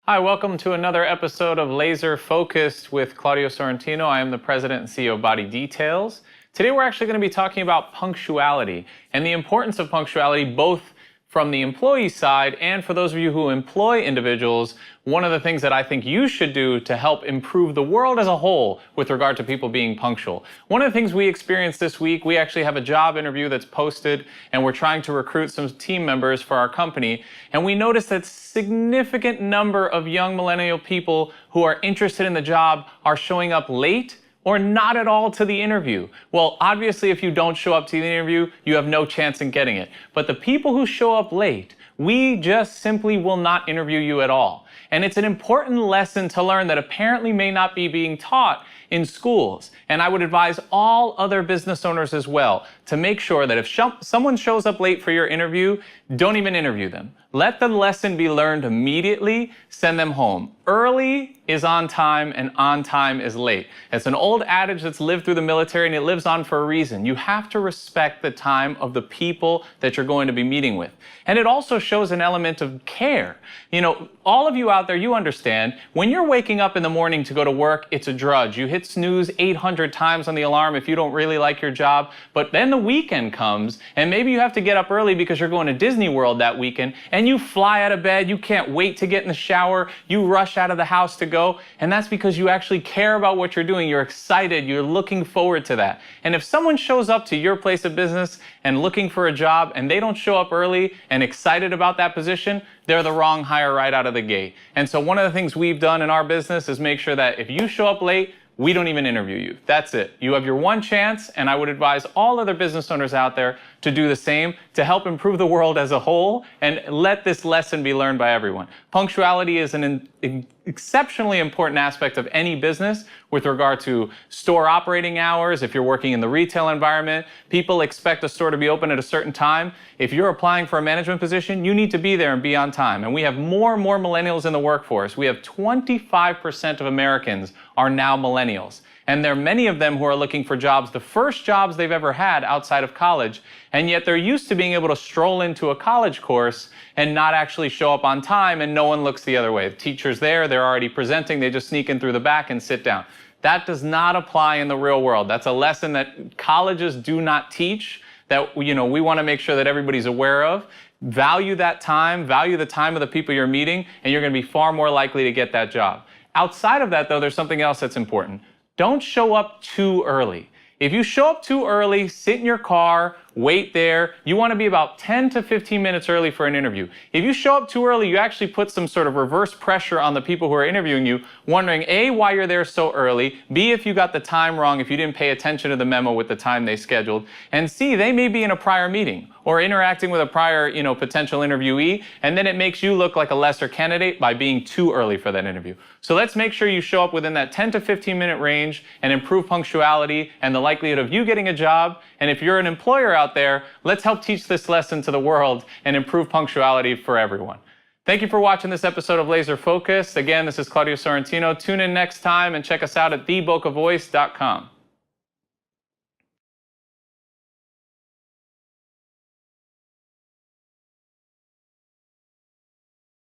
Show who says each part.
Speaker 1: Hi, welcome to another episode of Laser Focused with Claudio Sorrentino. I am the president and CEO of Body Details. Today we're actually going to be talking about punctuality and the importance of punctuality both from the employee side and for those of you who employ individuals. One of the things that I think you should do to help improve the world as a whole with regard to people being punctual. One of the things we experienced this week, we actually have a job interview that's posted and we're trying to recruit some team members for our company. And we noticed that significant number of young millennial people who are interested in the job are showing up late or not at all to the interview. Well, obviously, if you don't show up to the interview, you have no chance in getting it. But the people who show up late, we just simply will not interview you at all. And it's an important lesson to learn that apparently may not be being taught in schools. And I would advise all other business owners as well to make sure that if someone shows up late for your interview, don't even interview them. Let the lesson be learned immediately, send them home. Early is on time and on time is late. It's an old adage that's lived through the military and it lives on for a reason. You have to respect the time of the people that you're going to be meeting with. And it also shows an element of care. You know, all of you out there, you understand, when you're waking up in the morning to go to work, it's a drudge. You hit snooze 800 times on the alarm if you don't really like your job. But then the weekend comes and maybe you have to get up early because you're going to Disney World that weekend and you fly out of bed, you can't wait to get in the shower, you rush out of the house to go, and that's because you actually care about what you're doing, you're excited, you're looking forward to that. And if someone shows up to your place of business and looking for a job and they don't show up early and excited about that position, they're the wrong hire right out of the gate. And so one of the things we've done in our business is make sure that if you show up late, we don't even interview you. That's it. You have your one chance, and I would advise all other business owners out there to do the same to help improve the world as a whole and let this lesson be learned by everyone. Punctuality is an exceptionally important aspect of any business with regard to store operating hours. If you're working in the retail environment, people expect the store to be open at a certain time. If you're applying for a management position, you need to be there and be on time. And we have more and more millennials in the workforce. We have 25% of Americans are now millennials. And there are many of them who are looking for jobs, the first jobs they've ever had outside of college, and yet they're used to being able to stroll into a college course and not actually show up on time and no one looks the other way. The teacher's there, they're already presenting, they just sneak in through the back and sit down. That does not apply in the real world. That's a lesson that colleges do not teach, that we want to make sure that everybody's aware of. Value that time, value the time of the people you're meeting, and you're going to be far more likely to get that job. Outside of that, though, there's something else that's important. Don't show up too early. If you show up too early, sit in your car, wait there. You want to be about 10 to 15 minutes early for an interview. If you show up too early, you actually put some sort of reverse pressure on the people who are interviewing you, wondering A, why you're there so early, B, if you got the time wrong, if you didn't pay attention to the memo with the time they scheduled, and C, they may be in a prior meeting or interacting with a prior, potential interviewee, and then it makes you look like a lesser candidate by being too early for that interview. So let's make sure you show up within that 10 to 15 minute range and improve punctuality and the likelihood of you getting a job. And if you're an employer out there, let's help teach this lesson to the world and improve punctuality for everyone. Thank you for watching this episode of Laser Focus. Again, this is Claudio Sorrentino. Tune in next time and check us out at thebocavoice.com.